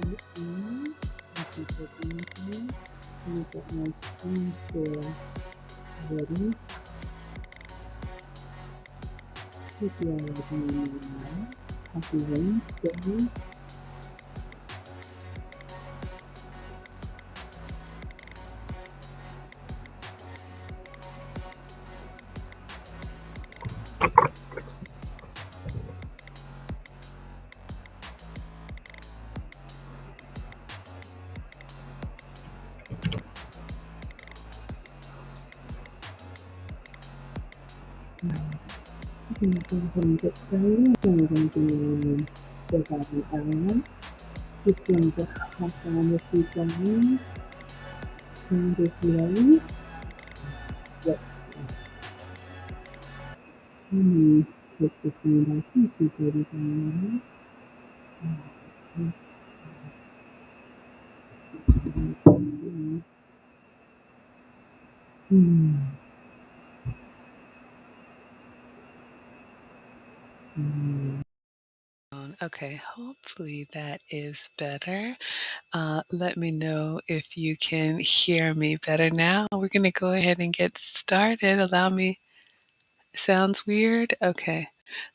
in. Let me put in here. Let me get my screen share ready. Hope you all are doing well. Happy Wednesday. We're going to go ahead and get started. And we're going to do for about an hour. Just want to hop on with you guys. And this way, let's let me take the sound off YouTube, ladies and gentlemen. Hmm. Hmm. Okay, hopefully that is better. Let me know if you can hear me better now. We're going to go ahead and get started. Allow me. Sounds weird? Okay.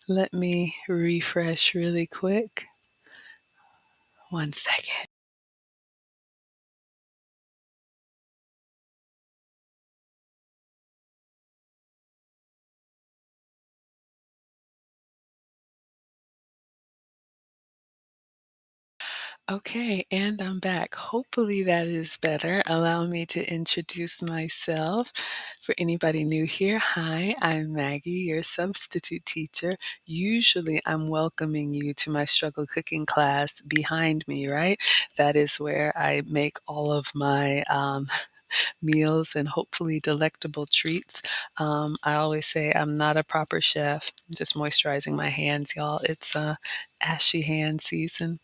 Let me refresh really quick. 1 second. Okay, and I'm back. Hopefully that is better. Allow me to introduce myself. For anybody new here, hi, I'm Maggie, your substitute teacher. Usually I'm welcoming you to my struggle cooking class behind me, right? That is where I make all of my meals and hopefully delectable treats. I always say I'm not a proper chef. I'm just moisturizing my hands, y'all. It's ashy hand season.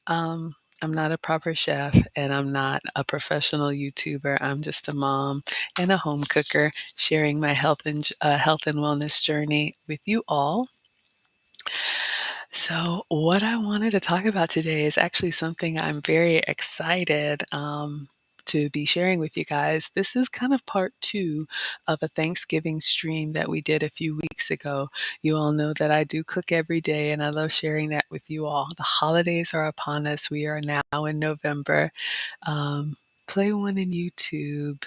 I'm not a proper chef and I'm not a professional YouTuber. I'm just a mom and a home cooker sharing my health and wellness journey with you all. So, what I wanted to talk about today is actually something I'm very excited to be sharing with you guys. This is kind of part two of a Thanksgiving stream that we did a few weeks ago. You all know that I do cook every day, and I love sharing that with you all. The holidays are upon us. We are now in November. Play one in YouTube.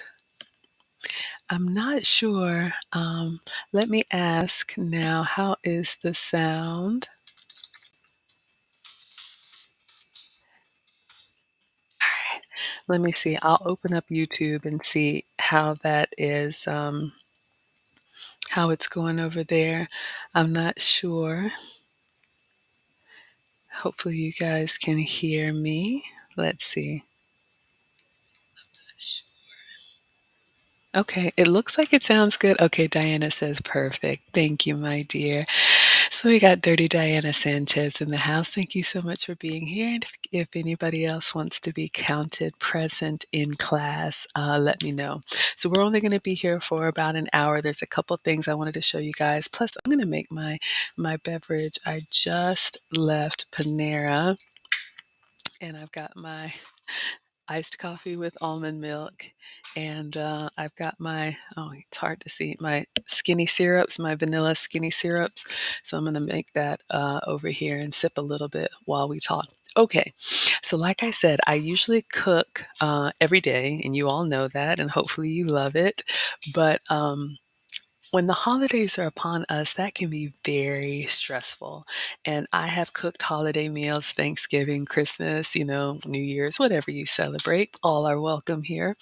I'm not sure. Let me ask now, how is the sound? Let me see. I'll open up YouTube and see how that is, how it's going over there. I'm not sure. Hopefully, you guys can hear me. Let's see. Okay, it looks like it sounds good. Okay, Diana says perfect. Thank you, my dear. So we got Dirty Diana Sanchez in the house. Thank you so much for being here. And if anybody else wants to be counted present in class, let me know. So we're only going to be here for about an hour. There's a couple things I wanted to show you guys. Plus, I'm going to make my beverage. I just left Panera, and I've got my iced coffee with almond milk. And I've got my, oh, it's hard to see, my skinny syrups, my vanilla skinny syrups. So I'm going to make that over here and sip a little bit while we talk. Okay, so like I said, I usually cook every day, and you all know that, and hopefully you love it. But when the holidays are upon us, that can be very stressful. And I have cooked holiday meals, Thanksgiving, Christmas, New Year's, whatever you celebrate. All are welcome here.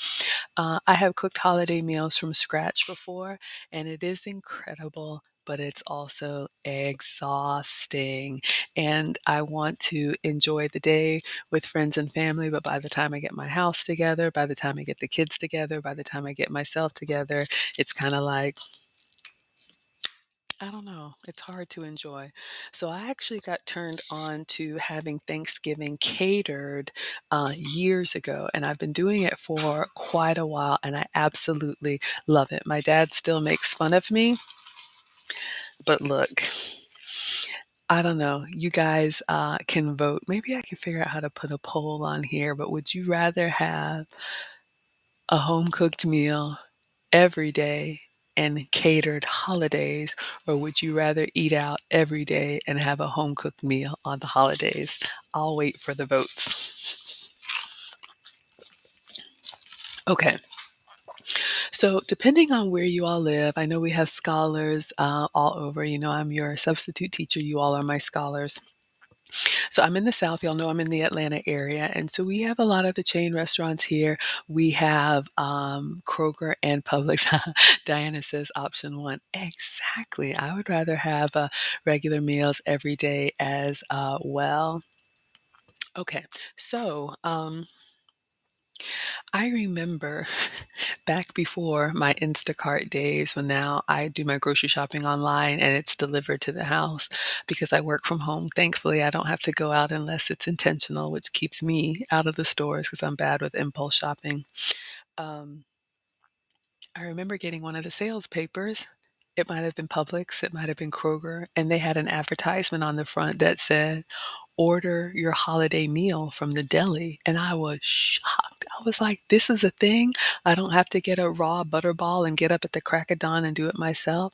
I have cooked holiday meals from scratch before, and it is incredible. But it's also exhausting. And I want to enjoy the day with friends and family. But by the time I get my house together, by the time I get the kids together, by the time I get myself together, it's kind of like, I don't know. It's hard to enjoy. So I actually got turned on to having Thanksgiving catered years ago, and I've been doing it for quite a while, and I absolutely love it. My dad still makes fun of me, but look, I don't know. You guys can vote. Maybe I can figure out how to put a poll on here, but would you rather have a home cooked meal every day and catered holidays, or would you rather eat out every day and have a home cooked meal on the holidays? I'll wait for the votes. Okay. So, depending on where you all live, I know we have scholars all over. I'm your substitute teacher. You all are my scholars. So I'm in the South. Y'all know I'm in the Atlanta area. And so we have a lot of the chain restaurants here. We have Kroger and Publix. Diana says option one. Exactly. I would rather have regular meals every day as well. Okay. So, I remember back before my Instacart days when now I do my grocery shopping online and it's delivered to the house because I work from home. Thankfully, I don't have to go out unless it's intentional, which keeps me out of the stores because I'm bad with impulse shopping. Um, I remember getting one of the sales papers. It might have been Publix, it might have been Kroger, and they had an advertisement on the front that said, order your holiday meal from the deli. And I was shocked. I was like, this is a thing? I don't have to get a raw butterball and get up at the crack of dawn and do it myself.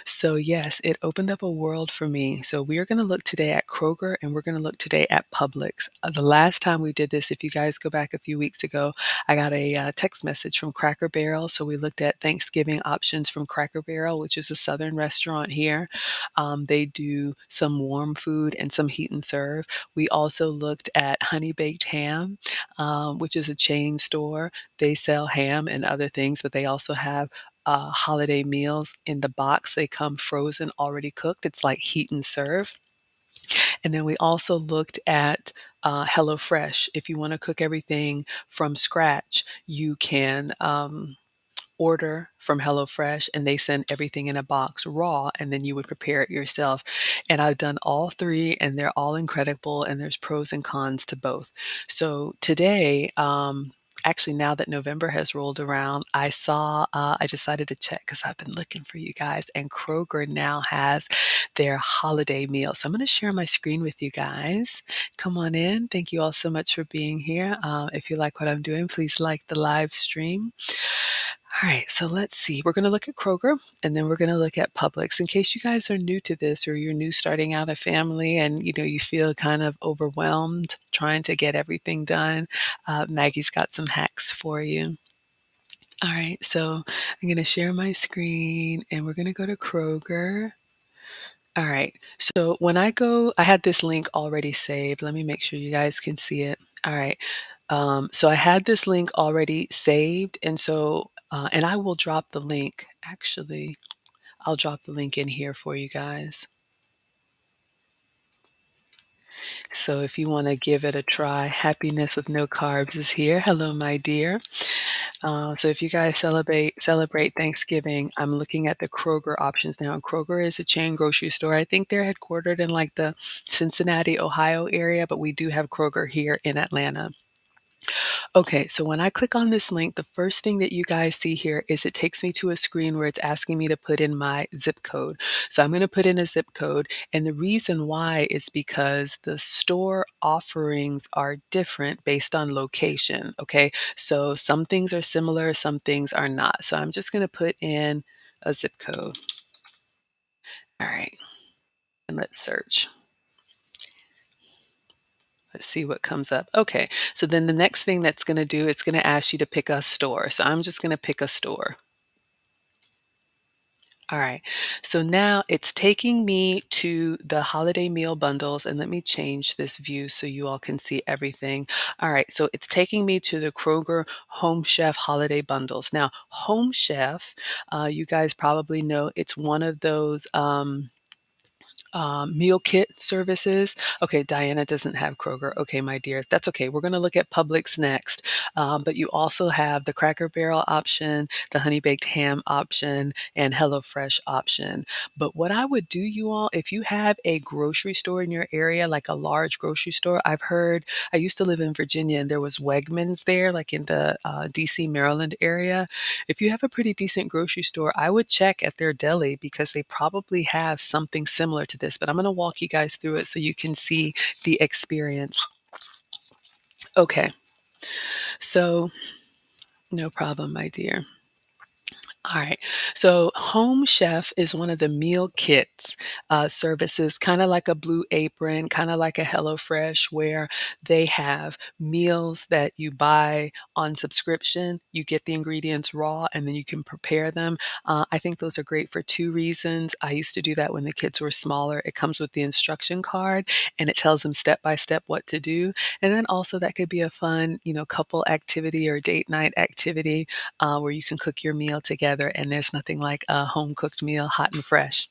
So, yes, it opened up a world for me. So, we are going to look today at Kroger and we're going to look today at Publix. The last time we did this, if you guys go back a few weeks ago, I got a text message from Cracker Barrel. So, we looked at Thanksgiving options from Cracker Barrel, which is a southern restaurant here. They do some warm food and some heat and serve. We also looked at Honey Baked Ham, which is a chain store. They sell ham and other things, but they also have holiday meals in the box. They come frozen, already cooked. It's like heat and serve. And then we also looked at HelloFresh. If you want to cook everything from scratch, you can order from HelloFresh and they send everything in a box raw and then you would prepare it yourself. And I've done all three and they're all incredible and there's pros and cons to both. So today, actually now that November has rolled around, I decided to check because I've been looking for you guys and Kroger now has their holiday meal. So I'm going to share my screen with you guys. Come on in. Thank you all so much for being here. If you like what I'm doing, please like the live stream. All right, so let's see. We're going to look at Kroger and then we're going to look at Publix. In case you guys are new to this or you're new starting out a family and you feel kind of overwhelmed trying to get everything done, Maggie's got some hacks for you. All right, so I'm going to share my screen and we're going to go to Kroger. All right, so when I had this link already saved. Let me make sure you guys can see it. All right. So I had this link already saved, and I will drop the link. Actually, I'll drop the link in here for you guys. So if you want to give it a try, Happiness with No Carbs is here. Hello, my dear. So if you guys celebrate Thanksgiving, I'm looking at the Kroger options now. Kroger is a chain grocery store. I think they're headquartered in like the Cincinnati, Ohio area, but we do have Kroger here in Atlanta. Okay, so when I click on this link, the first thing that you guys see here is it takes me to a screen where it's asking me to put in my zip code. So I'm going to put in a zip code. And the reason why is because the store offerings are different based on location. Okay, so some things are similar, some things are not. So I'm just going to put in a zip code. All right, and let's search. Let's see what comes up. Okay, so then the next thing that's going to do, it's going to ask you to pick a store. So I'm just going to pick a store. All right, so now it's taking me to the holiday meal bundles, and let me change this view so you all can see everything. All right, so it's taking me to the Kroger Home Chef holiday bundles. Now, Home Chef, you guys probably know it's one of those meal kit services. Okay, Diana doesn't have Kroger. Okay, my dear, that's okay. We're going to look at Publix next. But you also have the Cracker Barrel option, the Honey Baked Ham option, and HelloFresh option. But what I would do, you all, if you have a grocery store in your area, like a large grocery store, I used to live in Virginia and there was Wegmans there, like in the DC, Maryland area. If you have a pretty decent grocery store, I would check at their deli because they probably have something similar to this, but I'm gonna walk you guys through it so you can see the experience. Okay, so no problem, my dear. All right. So Home Chef is one of the meal kits services, kind of like a Blue Apron, kind of like a HelloFresh, where they have meals that you buy on subscription. You get the ingredients raw and then you can prepare them. I think those are great for two reasons. I used to do that when the kids were smaller. It comes with the instruction card and it tells them step by step what to do. And then also that could be a fun, couple activity or date night activity where you can cook your meal together, and there's nothing like a home cooked meal hot and fresh.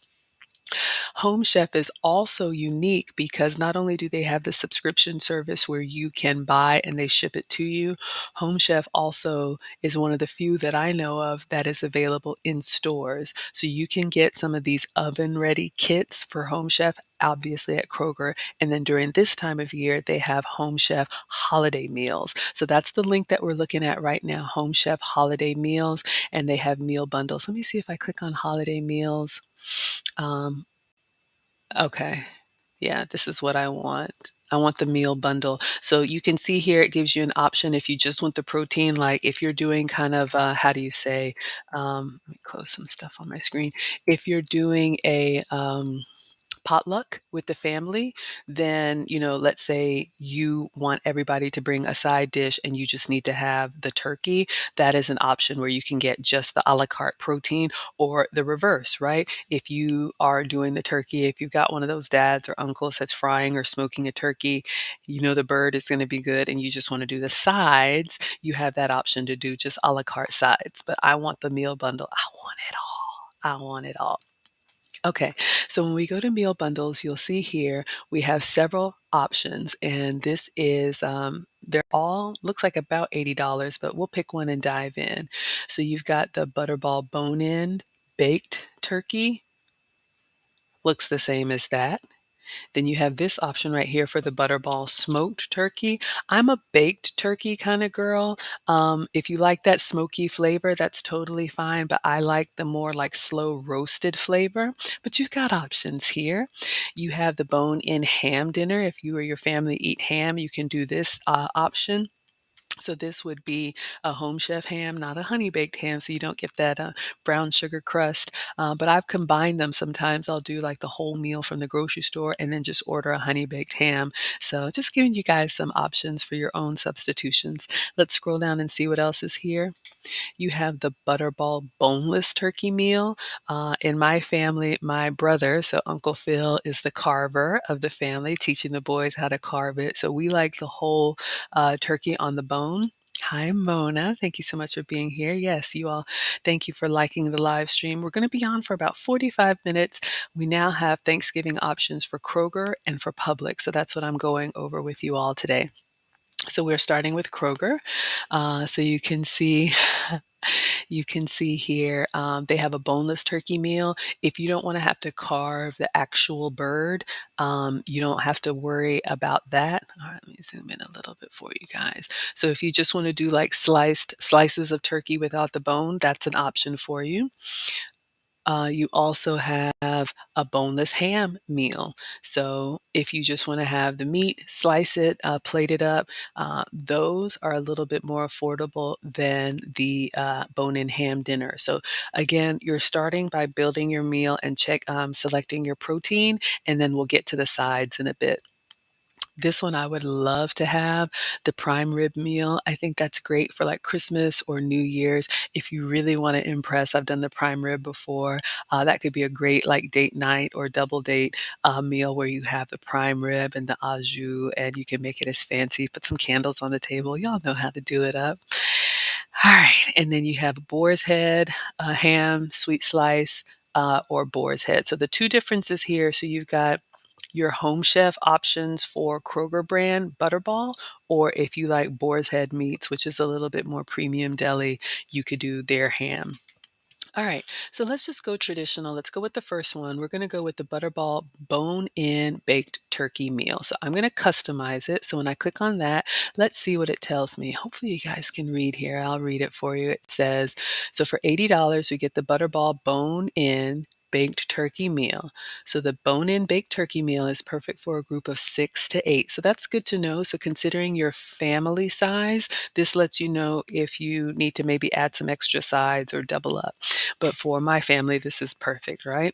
Home Chef is also unique because not only do they have the subscription service where you can buy and they ship it to you, Home Chef also is one of the few that I know of that is available in stores. So you can get some of these oven ready kits for Home Chef, obviously at Kroger. And then during this time of year, they have Home Chef holiday meals. So that's the link that we're looking at right now, Home Chef holiday meals, and they have meal bundles. Let me see if I click on holiday meals. Um, Okay. Yeah, this is what I want. I want the meal bundle. So you can see here it gives you an option if you just want the protein, like if you're doing kind of how do you say, let me close some stuff on my screen. If you're doing a potluck with the family, then, let's say you want everybody to bring a side dish and you just need to have the turkey. That is an option where you can get just the a la carte protein or the reverse, right? If you are doing the turkey, if you've got one of those dads or uncles that's frying or smoking a turkey, the bird is going to be good and you just want to do the sides, you have that option to do just a la carte sides. But I want the meal bundle. I want it all. I want it all. Okay, so when we go to meal bundles, you'll see here we have several options, and this is they're all looks like about $80, but we'll pick one and dive in. So you've got the Butterball bone-in baked turkey, looks the same as that. Then you have this option right here for the Butterball smoked turkey. I'm a baked turkey kind of girl. If you like that smoky flavor, that's totally fine, but I like the more like slow roasted flavor. But you've got options here. You have the bone-in ham dinner. If you or your family eat ham, you can do this option. So this would be a home chef ham, not a honey baked ham, so you don't get that brown sugar crust. But I've combined them. Sometimes I'll do like the whole meal from the grocery store and then just order a honey baked ham. So just giving you guys some options for your own substitutions. Let's scroll down and see what else is here. You have the Butterball boneless turkey meal. In my family, my brother, so Uncle Phil, is the carver of the family, teaching the boys how to carve it. So we like the whole turkey on the bone. Hi, Mona. Thank you so much for being here. Yes, you all, thank you for liking the live stream. We're going to be on for about 45 minutes. We now have Thanksgiving options for Kroger and for Publix. So that's what I'm going over with you all today. So we're starting with Kroger. So you can see you can see here they have a boneless turkey meal. If you don't want to have to carve the actual bird, you don't have to worry about that. All right, let me zoom in a little bit for you guys. So if you just want to do like sliced slices of turkey without the bone, that's an option for you. You also have a boneless ham meal. So if you just want to have the meat, slice it, plate it up, those are a little bit more affordable than the bone-in ham dinner. So again, you're starting by building your meal and selecting your protein, and then we'll get to the sides in a bit. This one I would love to have, the prime rib meal. I think that's great for like Christmas or New Year's. If you really want to impress, I've done the prime rib before. That could be a great like date night or double date meal where you have the prime rib and the au jus, and you can make it as fancy. Put some candles on the table. Y'all know how to do it up. All right, and then you have boar's head, ham, sweet slice, or boar's head. So the two differences here. So you've got your home chef options for Kroger brand Butterball, or if you like Boar's Head Meats, which is a little bit more premium deli, you could do their ham. All right, so let's just go traditional. Let's go with the first one. We're going to go with the Butterball bone-in baked turkey meal. So I'm going to customize it. So when I click on that, let's see what it tells me. Hopefully you guys can read here. I'll read it for you. It says, so for $80, we get the Butterball bone-in baked turkey meal. So the bone-in baked turkey meal is perfect for a group of 6 to 8. So that's good to know. So considering your family size, this lets you know if you need to maybe add some extra sides or double up. But for my family, this is perfect, right?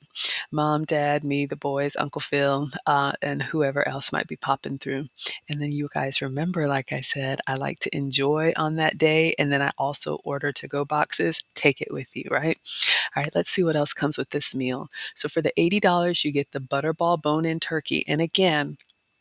Mom, dad, me, the boys, Uncle Phil, and whoever else might be popping through. And then you guys remember, like I said, I like to enjoy on that day. And then I also order to go boxes. Take it with you, right? All right, let's see what else comes with this meal. So for the $80, you get the Butterball bone-in turkey. And again,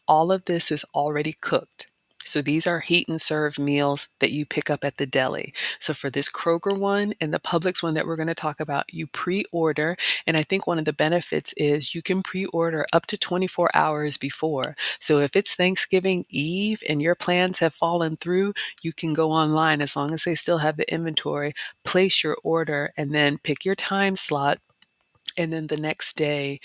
all of this is already cooked. So these are heat and serve meals that you pick up at the deli. So for this Kroger one and the Publix one that we're going to talk about, you pre-order. And I think one of the benefits is you can pre-order up to 24 hours before. So if it's Thanksgiving Eve and your plans have fallen through, you can go online as long as they still have the inventory, place your order, and then pick your time slot, and then the next day,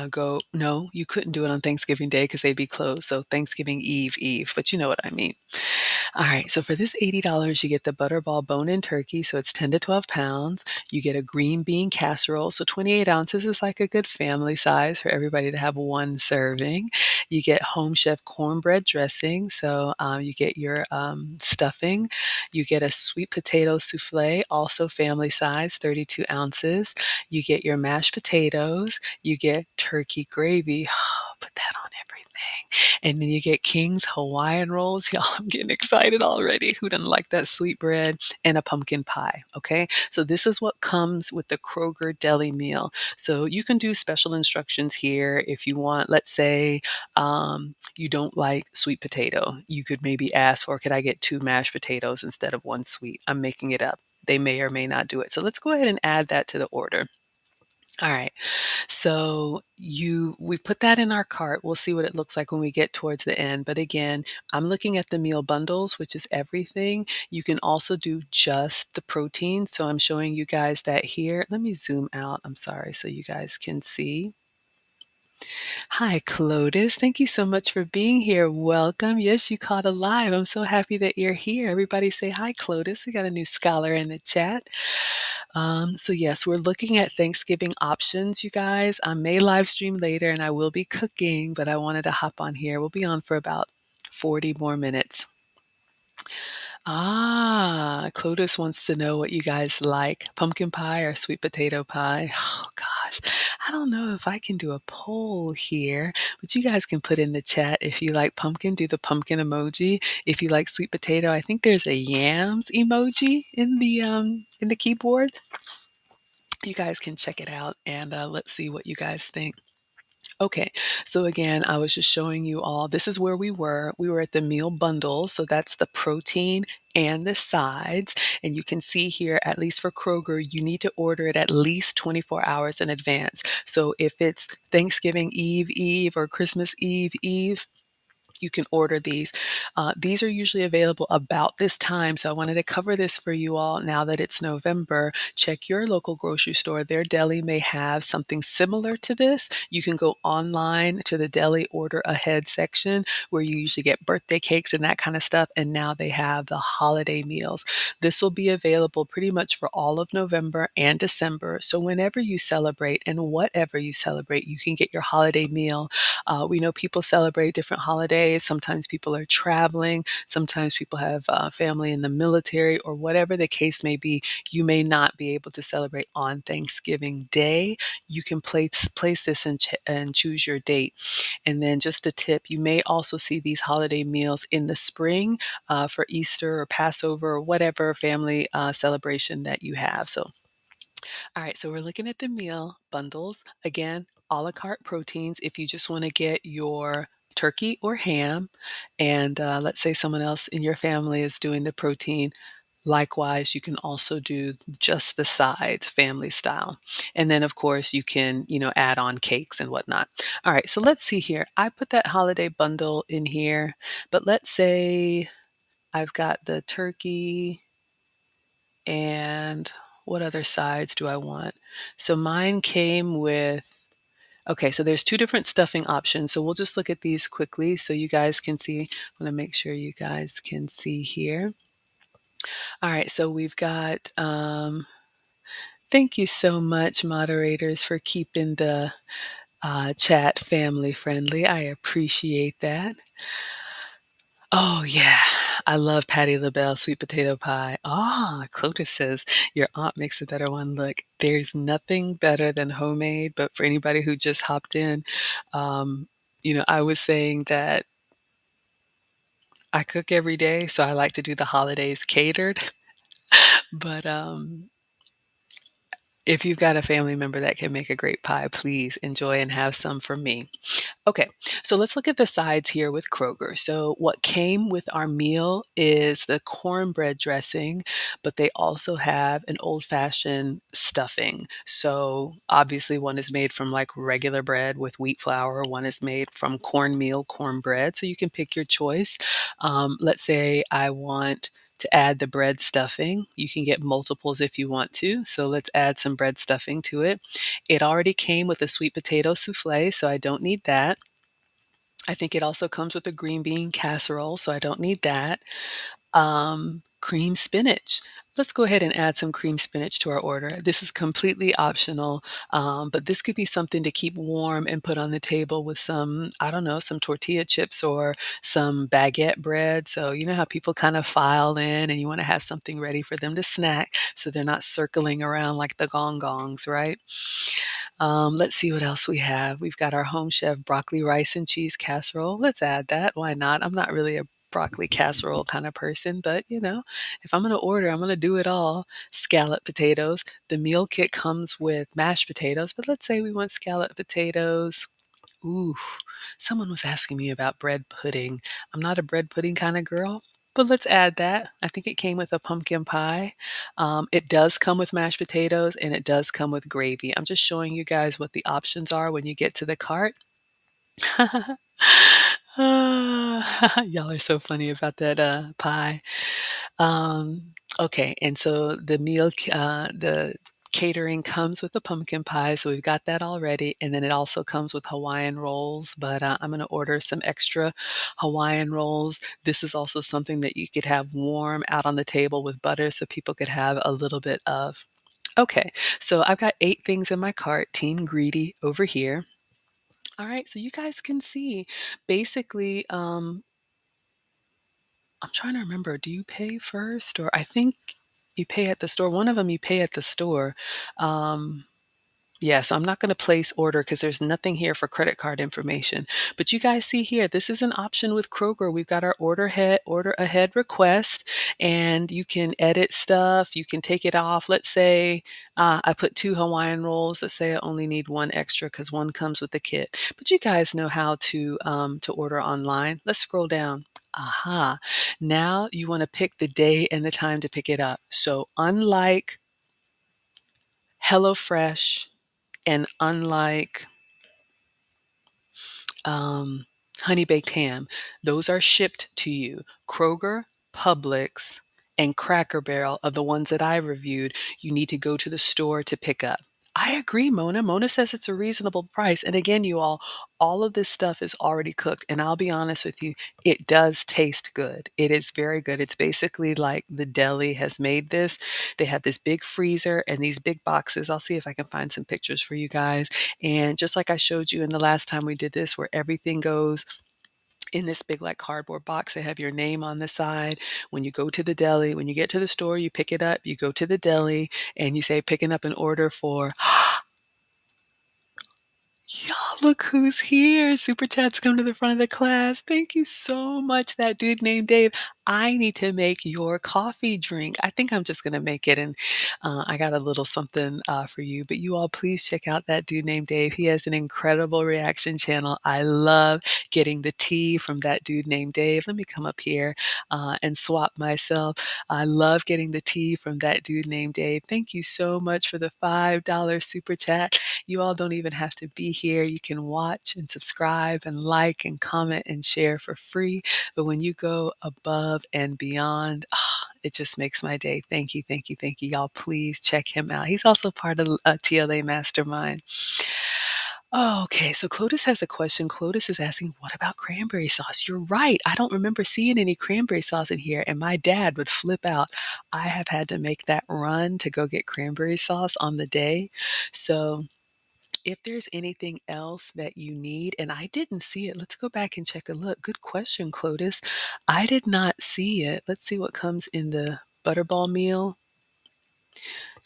go, no, you couldn't do it on Thanksgiving Day because they'd be closed. So Thanksgiving Eve, but you know what I mean. All right, so for this $80, you get the Butterball bone-in turkey, so it's 10 to 12 pounds. You get a green bean casserole, so 28 ounces is like a good family size for everybody to have one serving. You get Home Chef cornbread dressing, so you get your stuffing. You get a sweet potato souffle, also family size, 32 ounces. You get your mashed potatoes. You get turkey gravy. Put that on everything. And then you get King's Hawaiian rolls. Y'all, I'm getting excited already. Who doesn't like that sweet bread? And a pumpkin pie. Okay. So this is what comes with the Kroger deli meal. So you can do special instructions here if you want. Let's say you don't like sweet potato. You could maybe ask for, could I get 2 mashed potatoes instead of one sweet? I'm making it up. They may or may not do it. So let's go ahead and add that to the order. All right. So we put that in our cart. We'll see what it looks like when we get towards the end. But again, I'm looking at the meal bundles, which is everything. You can also do just the protein. So I'm showing you guys that here. Let me zoom out. I'm sorry, so you guys can see. Hi, Clotis. Thank you so much for being here. Welcome. Yes, you caught a live. I'm so happy that you're here. Everybody say hi, Clotis. We got a new scholar in the chat. So yes, we're looking at Thanksgiving options, you guys. I may live stream later and I will be cooking, but I wanted to hop on here. We'll be on for about 40 more minutes. Clotis wants to know what you guys like, pumpkin pie or sweet potato pie. Oh gosh, I don't know if I can do a poll here, but you guys can put in the chat if you like pumpkin, do the pumpkin emoji. If you like sweet potato, I think there's a yams emoji in the keyboard. You guys can check it out and let's see what you guys think. Okay, so again, I was just showing you all, this is where we were. We were at the meal bundle, so that's the protein and the sides. And you can see here, at least for Kroger, you need to order it at least 24 hours in advance. So if it's Thanksgiving Eve or Christmas Eve, you can order these. These are usually available about this time. So I wanted to cover this for you all now that it's November. Check your local grocery store. Their deli may have something similar to this. You can go online to the deli order ahead section where you usually get birthday cakes and that kind of stuff. And now they have the holiday meals. This will be available pretty much for all of November and December. So whenever you celebrate and whatever you celebrate, you can get your holiday meal. We know people celebrate different holidays. Sometimes people are traveling. Sometimes people have family in the military or whatever the case may be. You may not be able to celebrate on Thanksgiving Day. You can place this and choose your date. And then just a tip, you may also see these holiday meals in the spring for Easter or Passover or whatever family celebration that you have. So all right, so we're looking at the meal bundles. Again, a la carte proteins if you just want to get your turkey or ham. And let's say someone else in your family is doing the protein. Likewise, you can also do just the sides, family style. And then, of course, you can, add on cakes and whatnot. All right, so let's see here. I put that holiday bundle in here, but let's say I've got the turkey and what other sides do I want? So mine came with, okay, so there's two different stuffing options. So we'll just look at these quickly so you guys can see. I want to make sure you guys can see here. All right, so we've got Thank you so much, moderators, for keeping the chat family friendly. I appreciate that. Oh, yeah. I love Patty LaBelle sweet potato pie. Ah, Clotis says, your aunt makes a better one. Look, there's nothing better than homemade, but for anybody who just hopped in, um, I was saying that I cook every day, so I like to do the holidays catered. But if you've got a family member that can make a great pie, please enjoy and have some for me. Okay, so let's look at the sides here with Kroger. So, what came with our meal is the cornbread dressing, but they also have an old fashioned stuffing. So, obviously, one is made from like regular bread with wheat flour, one is made from cornmeal cornbread. So, you can pick your choice. Let's say I want to add the bread stuffing. You can get multiples if you want to. So, let's add some bread stuffing to it. It already came with a sweet potato souffle, so I don't need that. I think it also comes with a green bean casserole, so I don't need that. Cream spinach. Let's go ahead and add some cream spinach to our order. This is completely optional, but this could be something to keep warm and put on the table with some, I don't know, some tortilla chips or some baguette bread. So, you know how people kind of file in and you want to have something ready for them to snack so they're not circling around like the gong gongs, right? Let's see what else we have. We've got our home chef broccoli rice and cheese casserole. Let's add that. Why not? I'm not really a broccoli casserole kind of person, but if I'm going to order, I'm going to do it all. Scallop potatoes. The meal kit comes with mashed potatoes, but let's say we want scallop potatoes. Ooh, someone was asking me about bread pudding. I'm not a bread pudding kind of girl, but let's add that. I think it came with a pumpkin pie. It does come with mashed potatoes and it does come with gravy. I'm just showing you guys what the options are when you get to the cart. Y'all are so funny about that pie. Okay, and so the catering comes with the pumpkin pie, so we've got that already, and then it also comes with Hawaiian rolls, but I'm gonna order some extra Hawaiian rolls. This is also something that you could have warm out on the table with butter so people could have a little bit of. Okay, so I've got 8 things in my cart, Team Greedy over here. All right, so you guys can see basically, I'm trying to remember, do you pay first? Or I think you pay at the store. One of them you pay at the store. Um, yeah, so I'm not going to place order because there's nothing here for credit card information. But you guys see here, this is an option with Kroger. We've got our order ahead request, and you can edit stuff. You can take it off. Let's say I put 2 Hawaiian rolls. Let's say I only need one extra because one comes with the kit. But you guys know how to order online. Let's scroll down. Aha. Now you want to pick the day and the time to pick it up. So unlike HelloFresh, and unlike um, honey baked ham, those are shipped to you. Kroger, Publix, and Cracker Barrel are the ones that I reviewed. You need to go to the store to pick up. I agree, Mona. Mona says it's a reasonable price. And again, you all of this stuff is already cooked. And I'll be honest with you, it does taste good. It is very good. It's basically like the deli has made this. They have this big freezer and these big boxes. I'll see if I can find some pictures for you guys. And just like I showed you in the last time we did this, where everything goes in this big like cardboard box, they have your name on the side. When you go to the deli, when you get to the store, you pick it up, you go to the deli and you say, picking up an order for y'all, look who's here. Super chats come to the front of the class. Thank you so much, that dude named Dave. I need to make your coffee drink. I think I'm just going to make it. And I got a little something for you. But you all, please check out that dude named Dave. He has an incredible reaction channel. I love getting the tea from that dude named Dave. Let me come up here and swap myself. I love getting the tea from that dude named Dave. Thank you so much for the $5 super chat. You all don't even have to be here. You can watch and subscribe and like and comment and share for free. But when you go above and beyond, it just makes my day. Thank you, thank you, thank you. Y'all, please check him out. He's also part of TLA Mastermind. Oh, okay, so Clotis has a question. Clotis is asking, what about cranberry sauce? You're right. I don't remember seeing any cranberry sauce in here, and my dad would flip out. I have had to make that run to go get cranberry sauce on the day. So if there's anything else that you need, and I didn't see it, let's go back and check a look. Good question, Clotis. I did not see it. Let's see what comes in the butterball meal.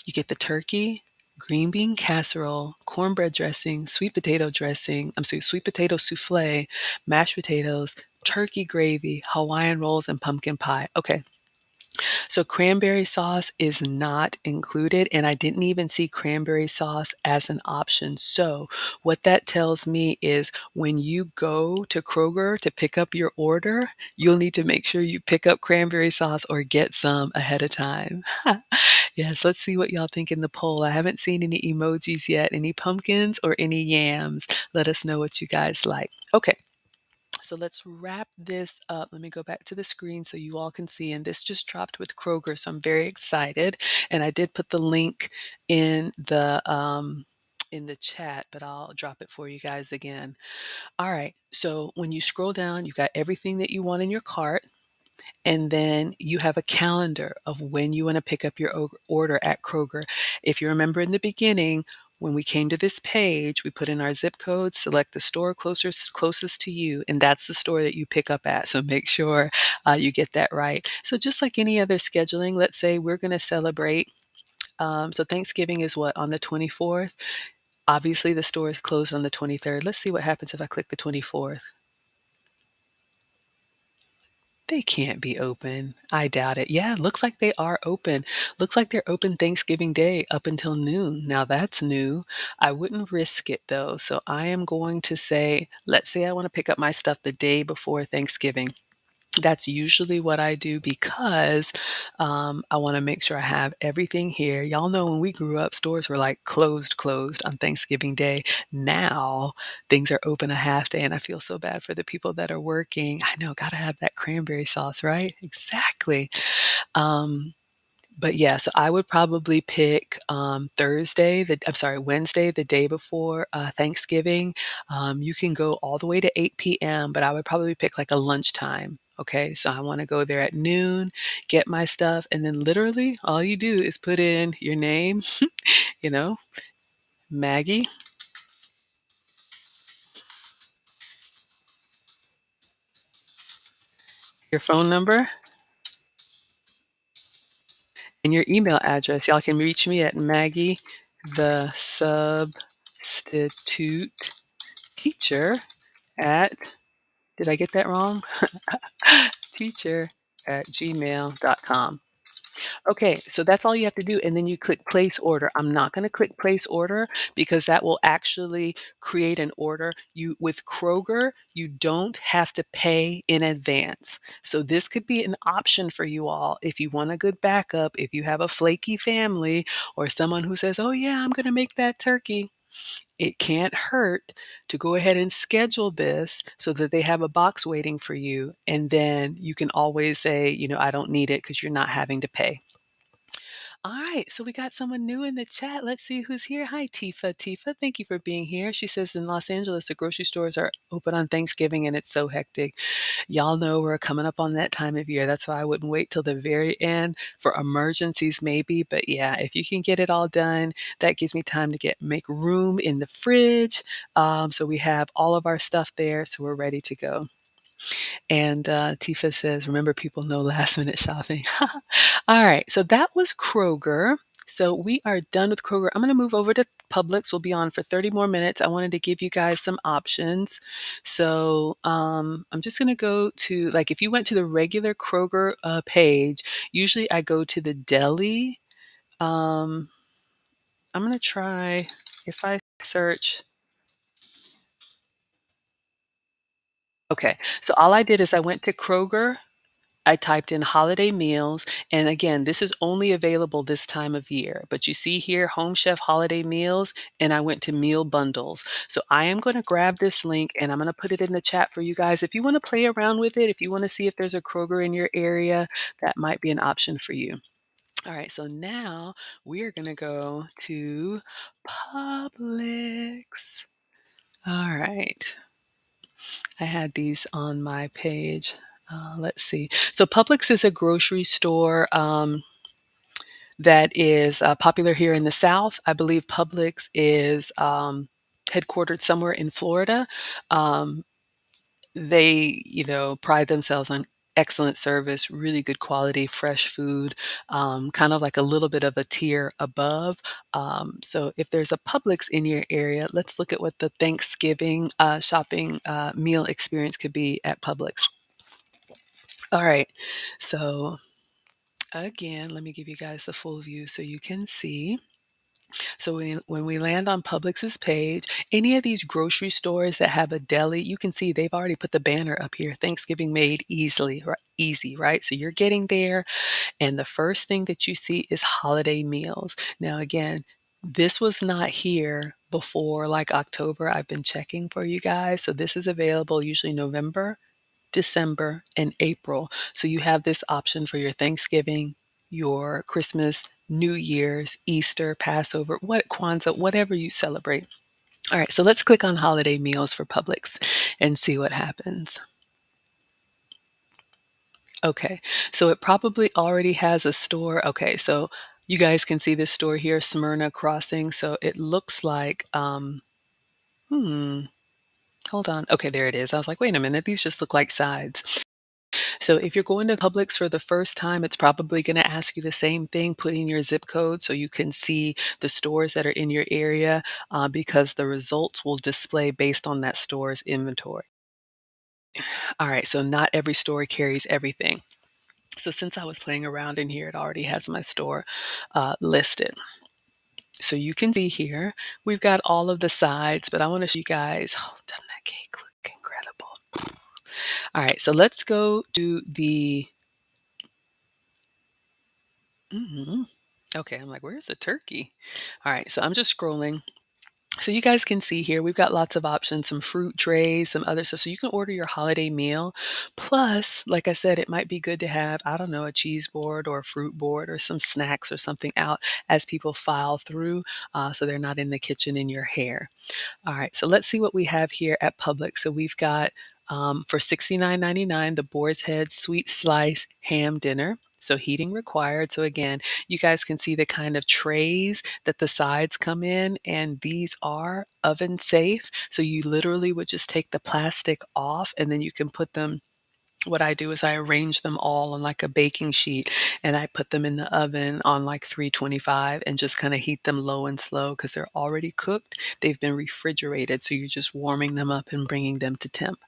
You get the turkey, green bean casserole, cornbread dressing, sweet potato dressing, I'm sorry, sweet potato souffle, mashed potatoes, turkey gravy, Hawaiian rolls, and pumpkin pie. Okay, so cranberry sauce is not included, and I didn't even see cranberry sauce as an option. So what that tells me is when you go to Kroger to pick up your order, you'll need to make sure you pick up cranberry sauce or get some ahead of time. Yes, let's see what y'all think in the poll. I haven't seen any emojis yet, any pumpkins or any yams. Let us know what you guys like. Okay. So let's wrap this up. Let me go back to the screen so you all can see. And this just dropped with Kroger, so I'm very excited. And I did put the link in the chat, but I'll drop it for you guys again. All right. So when you scroll down, you've got everything that you want in your cart. And then you have a calendar of when you want to pick up your order at Kroger. If you remember in the beginning, when we came to this page, we put in our zip code, select the store closest to you, and that's the store that you pick up at. So make sure you get that right. So just like any other scheduling, let's say we're going to celebrate. So Thanksgiving is what, on the 24th? Obviously, the store is closed on the 23rd. Let's see what happens if I click the 24th. They can't be open. I doubt it. Yeah, looks like they are open. Looks like they're open Thanksgiving Day up until noon. Now that's new. I wouldn't risk it though. So I am going to say, let's say I want to pick up my stuff the day before Thanksgiving. That's usually what I do because I want to make sure I have everything here. Y'all know when we grew up, stores were like closed on Thanksgiving Day. Now things are open a half day, and I feel so bad for the people that are working. I know, gotta have that cranberry sauce, right? Exactly. Um, but yeah, so I would probably pick Wednesday, the day before Thanksgiving. You can go all the way to 8 p.m., but I would probably pick like a lunchtime. Okay, so I want to go there at noon, get my stuff, and then literally all you do is put in your name, you know, Maggie, your phone number, and your email address. Y'all can reach me at Maggie, the substitute teacher at, did I get that wrong? Teacher at gmail.com. Okay, so that's all you have to do. And then you click place order. I'm not going to click place order because that will actually create an order. With Kroger, you don't have to pay in advance. So this could be an option for you all if you want a good backup, if you have a flaky family or someone who says, "Oh yeah, I'm going to make that turkey." It can't hurt to go ahead and schedule this so that they have a box waiting for you. And then you can always say, I don't need it because you're not having to pay. All right, so we got someone new in the chat. Let's see who's here. Hi, Tifa. Tifa, thank you for being here. She says in Los Angeles, the grocery stores are open on Thanksgiving and it's so hectic. Y'all know we're coming up on that time of year. That's why I wouldn't wait till the very end for emergencies, maybe. But yeah, if you can get it all done, that gives me time to make room in the fridge. So we have all of our stuff there, so we're ready to go. And Tifa says, remember, people know last minute shopping. All right, so that was Kroger. So we are done with Kroger. I'm going to move over to Publix. We'll be on for 30 more minutes. I wanted to give you guys some options. So I'm just going to go to, like, if you went to the regular Kroger page, usually I go to the Deli. Um, I'm going to try, if I search, okay, so all I did is I went to Kroger. I typed in holiday meals, and again, this is only available this time of year. But you see here, Home Chef holiday meals, and I went to meal bundles. So I am going to grab this link and I'm going to put it in the chat for you guys. If you want to play around with it, if you want to see if there's a Kroger in your area, that might be an option for you. All right, so now we are going to go to Publix. All right. I had these on my page. Let's see. So Publix is a grocery store that is popular here in the South. I believe Publix is headquartered somewhere in Florida. Um, they, pride themselves on excellent service, really good quality, fresh food, kind of like a little bit of a tier above. So if there's a Publix in your area, let's look at what the Thanksgiving shopping meal experience could be at Publix. All right. So again, let me give you guys the full view so you can see. So when we land on Publix's page, any of these grocery stores that have a deli, you can see they've already put the banner up here, Thanksgiving made easily, or easy, right? So you're getting there, and the first thing that you see is holiday meals. Now, again, this was not here before like October. I've been checking for you guys. So this is available usually November, December, and April. So you have this option for your Thanksgiving, your Christmas, New Year's, Easter, Passover, what Kwanzaa, whatever you celebrate. All right, so let's click on holiday meals for Publix and see what happens. Okay, so it probably already has a store. Okay, so you guys can see this store here, Smyrna Crossing. So it looks like, hmm, hold on. Okay, there it is. I was like, wait a minute, these just look like sides. So if you're going to Publix for the first time, it's probably going to ask you the same thing, put in your zip code so you can see the stores that are in your area because the results will display based on that store's inventory. All right, so not every store carries everything. So since I was playing around in here, it already has my store listed. So you can see here, we've got all of the sides, but I want to show you guys, oh, doesn't that cake look incredible? All right, so let's go to the mhm. Okay, I'm like, "Where's the turkey?" Alright, so I'm just scrolling. So you guys can see here, we've got lots of options, some fruit trays, some other stuff, so you can order your holiday meal. Plus, like I said, it might be good to have, I don't know, a cheese board or a fruit board or some snacks or something out as people file through, so they're not in the kitchen in your hair. All right, so let's see what we have here at Publix. So we've got for $69.99 the Boar's Head Sweet Slice Ham Dinner. So heating required. So again, you guys can see the kind of trays that the sides come in, and these are oven safe. So you literally would just take the plastic off, and then you can put them, what I do is I arrange them all on like a baking sheet, and I put them in the oven on like 325 and just kind of heat them low and slow because they're already cooked. They've been refrigerated. So you're just warming them up and bringing them to temp.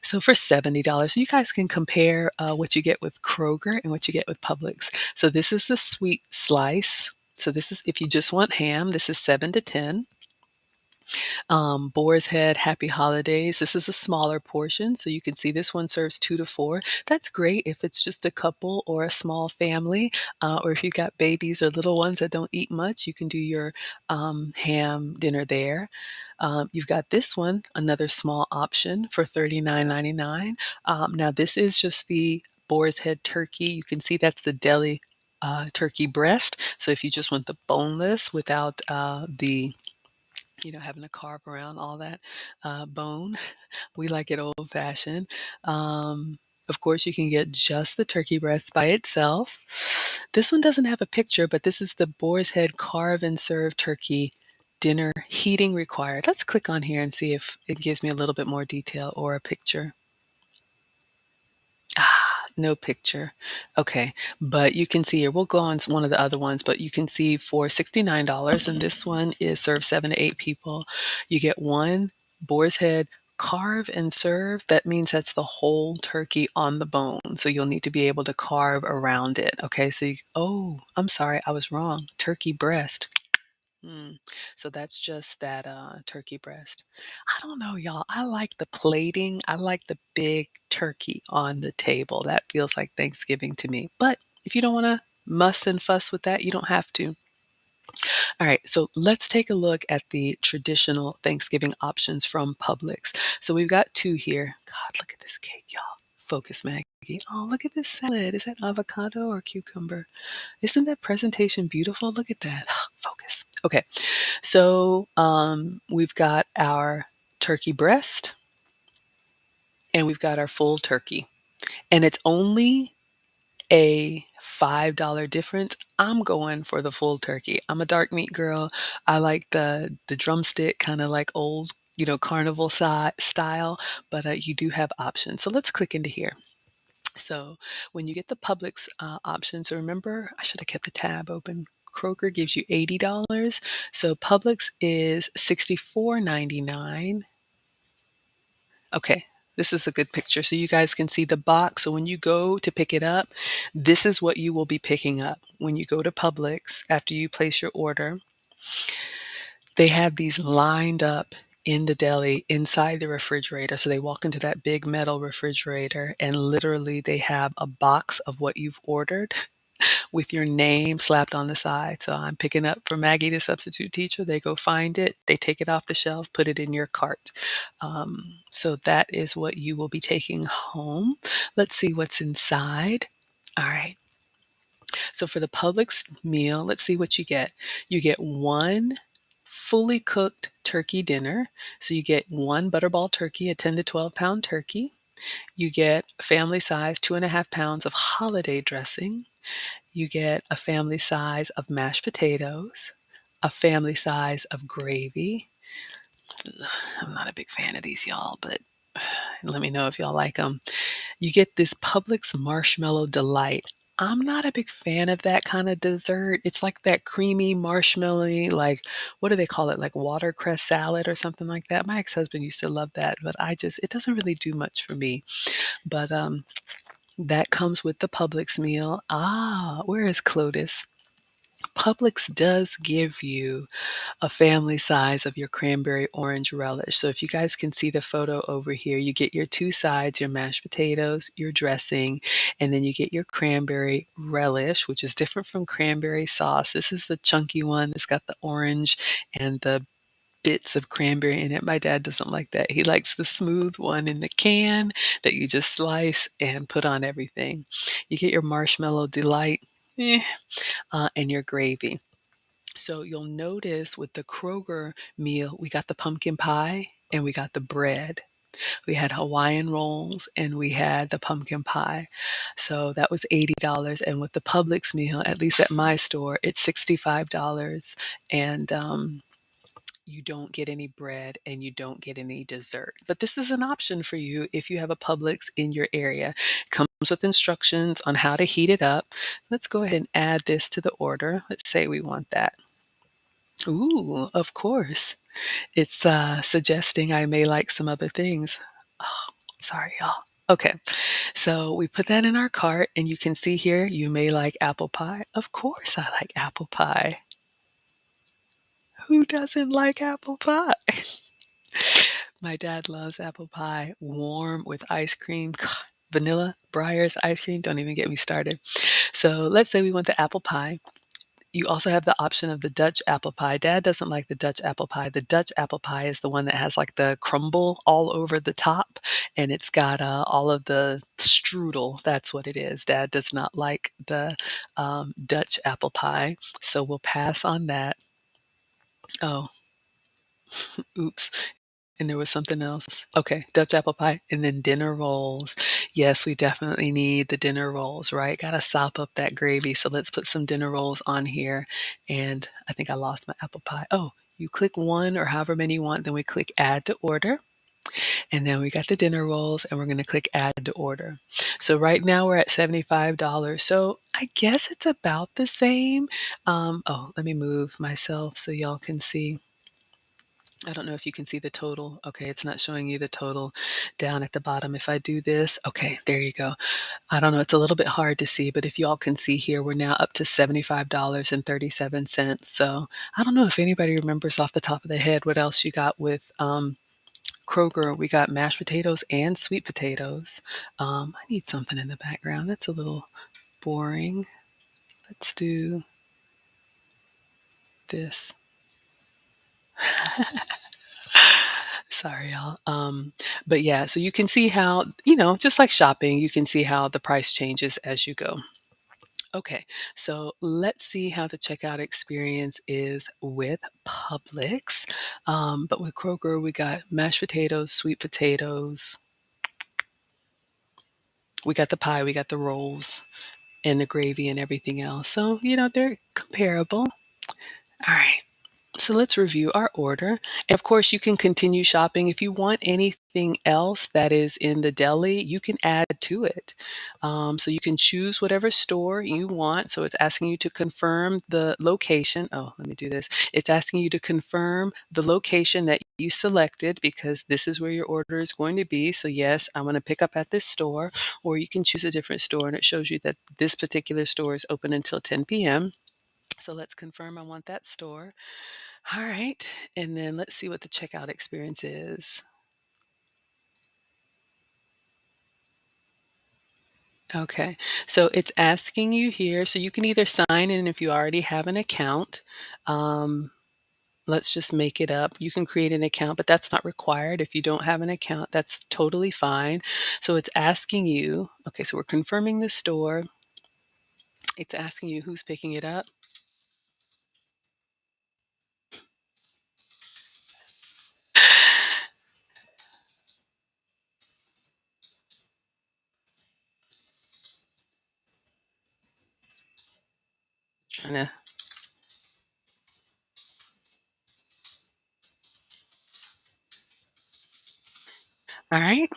So for $70, you guys can compare what you get with Kroger and what you get with Publix. So this is the sweet slice. So this is, if you just want ham, this is 7 to 10. Boar's Head Happy Holidays. This is a smaller portion, so you can see this one serves 2 to 4. That's great if it's just a couple or a small family, or if you've got babies or little ones that don't eat much, you can do your ham dinner there. You've got this one, another small option for $39.99. Now, this is just the Boar's Head turkey. You can see that's the deli turkey breast. So if you just want the boneless without the having to carve around all that bone. We like it old fashioned. Of course, you can get just the turkey breast by itself. This one doesn't have a picture, but this is the Boar's Head carve and serve turkey dinner heating required. Let's click on here and see if it gives me a little bit more detail or a picture. Ah, no picture. Okay, but you can see here, we'll go on one of the other ones, but you can see for $69, and this one is served 7 to 8 people, you get one Boar's Head carve and serve. That means that's the whole turkey on the bone, so you'll need to be able to carve around it. Okay, so oh, I'm sorry, I was wrong. Turkey breast. So that's just that turkey breast. I don't know, y'all. I like the plating. I like the big turkey on the table. That feels like Thanksgiving to me. But if you don't want to muss and fuss with that, you don't have to. All right, so let's take a look at the traditional Thanksgiving options from Publix. So we've got two here. God, look at this cake, y'all. Focus, Maggie. Oh, look at this salad. Is that avocado or cucumber? Isn't that presentation beautiful? Look at that. Focus. Okay. So we've got our turkey breast, and we've got our full turkey. And it's only a $5 difference. I'm going for the full turkey. I'm a dark meat girl. I like the drumstick, kind of like old, carnival style, but you do have options. So let's click into here. So when you get the Publix option, so remember, I should have kept the tab open. Kroger gives you $80. So Publix is $64.99. Okay, this is a good picture. So you guys can see the box. So when you go to pick it up, this is what you will be picking up. When you go to Publix, after you place your order, they have these lined up in the deli inside the refrigerator. So they walk into that big metal refrigerator and literally they have a box of what you've ordered with your name slapped on the side. So I'm picking up for Maggie, the substitute teacher. They go find it, they take it off the shelf, put it in your cart. So that is what you will be taking home. Let's see what's inside. All right. So for the Publix meal, let's see what you get. You get one fully cooked turkey dinner. So you get one butterball turkey, a 10 to 12 pound turkey. You get family size 2.5 pounds of holiday dressing. You get a family size of mashed potatoes, a family size of gravy. Ugh, I'm not a big fan of these, y'all, but let me know if y'all like them. You get this Publix Marshmallow Delight. I'm not a big fan of that kind of dessert. It's like that creamy marshmallowy, like what do they call it? Like watercress salad or something like that. My ex-husband used to love that, but it doesn't really do much for me. But that comes with the Publix meal. Ah, where is Clotis? Publix does give you a family size of your cranberry orange relish. So if you guys can see the photo over here, you get your two sides, your mashed potatoes, your dressing, and then you get your cranberry relish, which is different from cranberry sauce. This is the chunky one that's got the orange and the bits of cranberry in it. My dad doesn't like that. He likes the smooth one in the can that you just slice and put on everything. You get your marshmallow delight, and your gravy. So you'll notice with the Kroger meal, we got the pumpkin pie and we got the bread. We had Hawaiian rolls and we had the pumpkin pie. So that was $80. And with the Publix meal, at least at my store, it's $65. And you don't get any bread and you don't get any dessert. But this is an option for you if you have a Publix in your area. Comes with instructions on how to heat it up. Let's go ahead and add this to the order. Let's say we want that. Ooh, of course. It's suggesting I may like some other things. Oh, sorry, y'all. Okay, so we put that in our cart, and you can see here you may like apple pie. Of course, I like apple pie. Who doesn't like apple pie? My dad loves apple pie, warm with ice cream. Vanilla Breyer's ice cream. Don't even get me started. So let's say we want the apple pie. You also have the option of the Dutch apple pie. Dad doesn't like the Dutch apple pie. The Dutch apple pie is the one that has like the crumble all over the top, and it's got all of the strudel. That's what it is. Dad does not like the Dutch apple pie, so we'll pass on that. Oh, oops. And there was something else. Okay, Dutch apple pie and then dinner rolls. Yes, we definitely need the dinner rolls, right? Gotta sop up that gravy. So let's put some dinner rolls on here. And I think I lost my apple pie. Oh, you click one or however many you want, then we click add to order. And then we got the dinner rolls and we're going to click add to order. So right now we're at $75. So I guess it's about the same. Oh, let me move myself so y'all can see. I don't know if you can see the total. Okay, it's not showing you the total down at the bottom. If I do this, okay, there you go. I don't know, it's a little bit hard to see, but if you all can see here, we're now up to $75.37. So I don't know if anybody remembers off the top of their head what else you got with Kroger. We got mashed potatoes and sweet potatoes. I need something in the background. That's a little boring. Let's do this. Sorry, y'all. But yeah, so you can see how, just like shopping, you can see how the price changes as you go. Okay, so let's see how the checkout experience is with Publix. But with Kroger, we got mashed potatoes, sweet potatoes, we got the pie, we got the rolls, and the gravy and everything else. So, they're comparable. All right. So let's review our order. And of course, you can continue shopping. If you want anything else that is in the deli, you can add to it. So you can choose whatever store you want. So it's asking you to confirm the location. Oh, let me do this. It's asking you to confirm the location that you selected because this is where your order is going to be. So yes, I want to pick up at this store, or you can choose a different store and it shows you that this particular store is open until 10 p.m. So let's confirm I want that store. All right. And then let's see what the checkout experience is. Okay. So it's asking you here. So you can either sign in if you already have an account. Um, let's just make it up. You can create an account, but that's not required. If you don't have an account, that's totally fine. So it's asking you, okay, so we're confirming the store. It's asking you who's picking it up. Trying to, all right.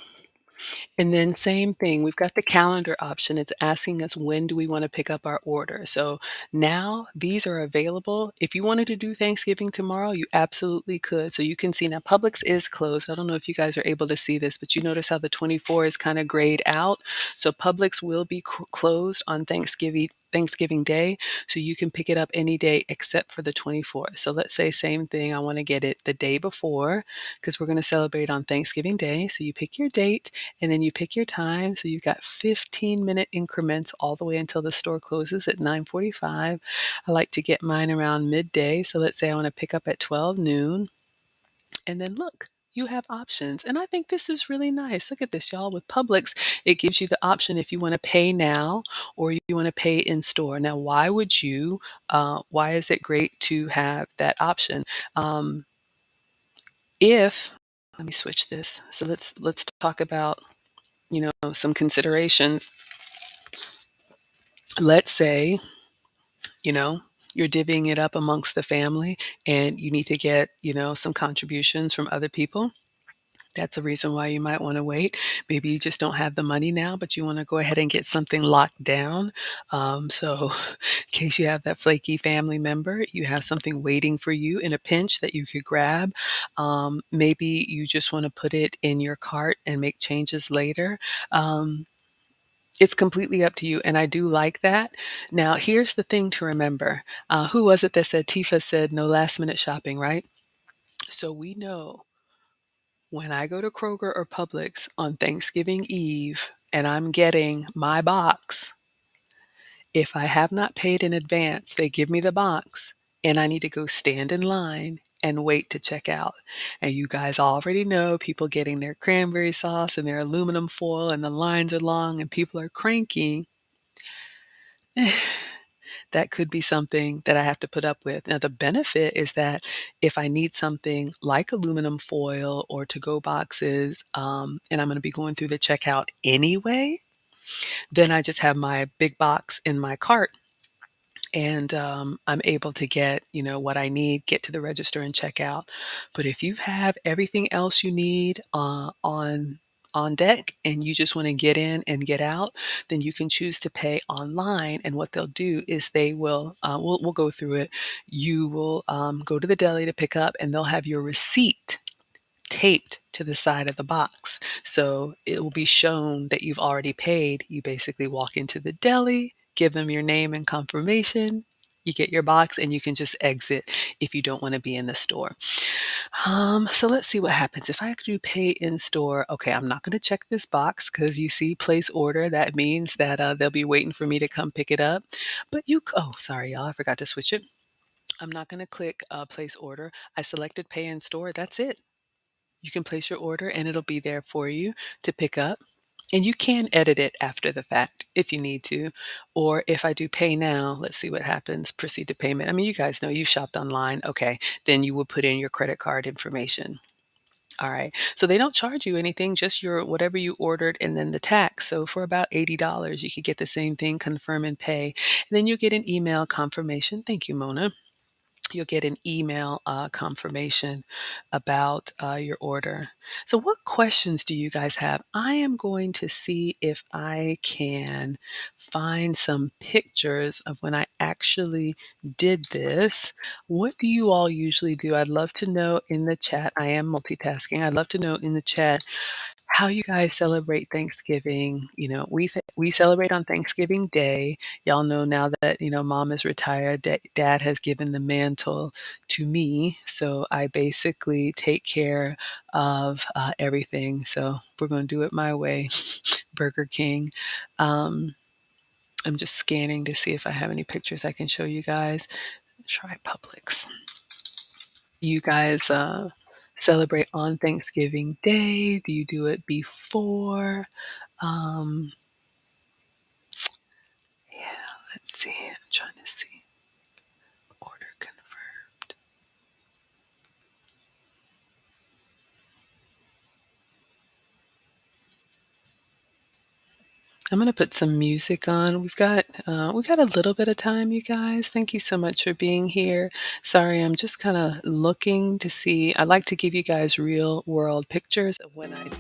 And then same thing, we've got the calendar option. It's asking us when do we want to pick up our order. So now these are available. If you wanted to do Thanksgiving tomorrow, you absolutely could. So you can see now Publix is closed. I don't know if you guys are able to see this, but you notice how the 24 is kind of grayed out. So Publix will be closed on Thanksgiving Day, so you can pick it up any day except for the 24th. So let's say same thing, I want to get it the day before because we're going to celebrate on Thanksgiving Day. So you pick your date and then you pick your time. So you've got 15-minute increments all the way until the store closes at 9:45. I like to get mine around midday. So let's say I want to pick up at 12 noon. And then look, you have options. And I think this is really nice. Look at this, y'all. With Publix, it gives you the option if you want to pay now or you want to pay in store. Now, why is it great to have that option? Um, if, let me switch this. So let's talk about some considerations. Let's say, you know, you're divvying it up amongst the family and you need to get, some contributions from other people. That's a reason why you might want to wait. Maybe you just don't have the money now, but you want to go ahead and get something locked down. So, in case you have that flaky family member, you have something waiting for you in a pinch that you could grab. Maybe you just want to put it in your cart and make changes later. It's completely up to you, and I do like that. Now, here's the thing to remember. Who was it that said, Tifa said, no last minute shopping, right? So we know when I go to Kroger or Publix on Thanksgiving Eve and I'm getting my box, if I have not paid in advance, they give me the box and I need to go stand in line and wait to check out. And you guys already know people getting their cranberry sauce and their aluminum foil and the lines are long and people are cranky. That could be something that I have to put up with. Now, the benefit is that if I need something like aluminum foil or to go boxes, and I'm going to be going through the checkout anyway, then I just have my big box in my cart and I'm able to get what I need, get to the register and check out. But if you have everything else you need on deck and you just want to get in and get out, then you can choose to pay online. And what they'll do is they will we'll go through it. You will go to the deli to pick up, and they'll have your receipt taped to the side of the box. So it will be shown that you've already paid. You basically walk into the deli, give them your name and confirmation, you get your box, and you can just exit if you don't want to be in the store. So let's see what happens. If I do pay in store, okay, I'm not going to check this box because you see place order. That means that they'll be waiting for me to come pick it up. But oh, sorry, y'all, I forgot to switch it. I'm not going to click place order. I selected pay in store. That's it. You can place your order and it'll be there for you to pick up. And you can edit it after the fact if you need to. Or if I do pay now, let's see what happens. Proceed to payment. I mean, you guys know you shopped online. Okay. Then you will put in your credit card information. All right. So they don't charge you anything, just your whatever you ordered and then the tax. So for about $80, you could get the same thing, confirm and pay. And then you get an email confirmation. Thank you, Mona. You'll get an email confirmation about your order. So, what questions do you guys have? I am going to see if I can find some pictures of when I actually did this. What do you all usually do? I'd love to know in the chat. I am multitasking. I'd love to know in the chat how you guys celebrate Thanksgiving. We celebrate on Thanksgiving Day. Y'all know now that mom is retired, dad has given the mantle to me, so I basically take care of everything. So we're going to do it my way. Burger King. Um, I'm just scanning to see if I have any pictures I can show you guys. Try Publix. You guys celebrate on Thanksgiving Day? Do you do it before? Um, yeah, let's see. I'm trying to see. Order confirmed. I'm gonna put some music on. We've got a little bit of time, you guys. Thank you so much for being here. Sorry, I'm just kind of looking to see. I like to give you guys real world pictures of when I.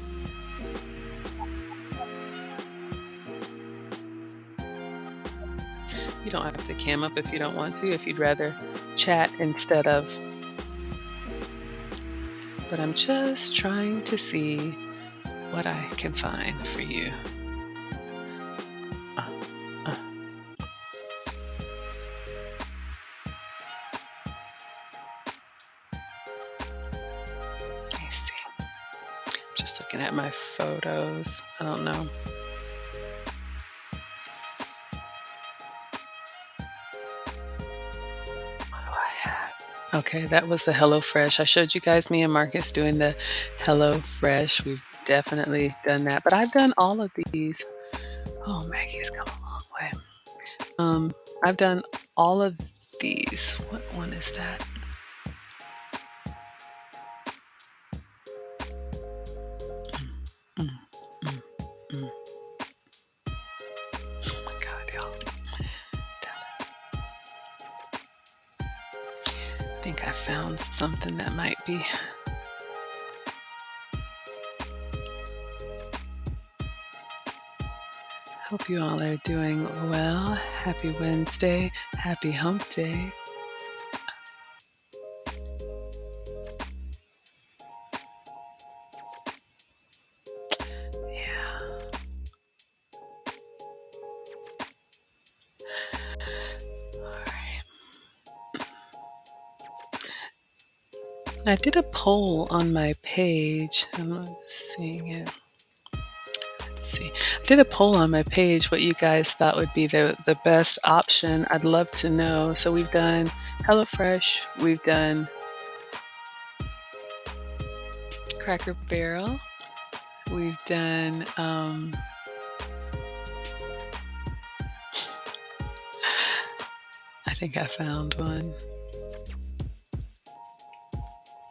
You don't have to cam up if you don't want to, if you'd rather chat instead of. But I'm just trying to see what I can find for you. Uh, uh, let me see. Just looking at my photos. I don't know. What do I have? Okay, that was the HelloFresh. I showed you guys me and Marcus doing the HelloFresh. We've definitely done that. But I've done all of these. Oh, Maggie's come a long way. I've done all of these. What one is that? Mm, mm, mm. Oh my God, y'all. I think I found something that might be. Hope you all are doing well. Happy Wednesday. Happy Hump Day. Yeah. All right. I did a poll on my page. I'm not seeing it. Let's see. I did a poll on my page what you guys thought would be the best option. I'd love to know. So we've done HelloFresh, we've done Cracker Barrel, we've done I think I found one.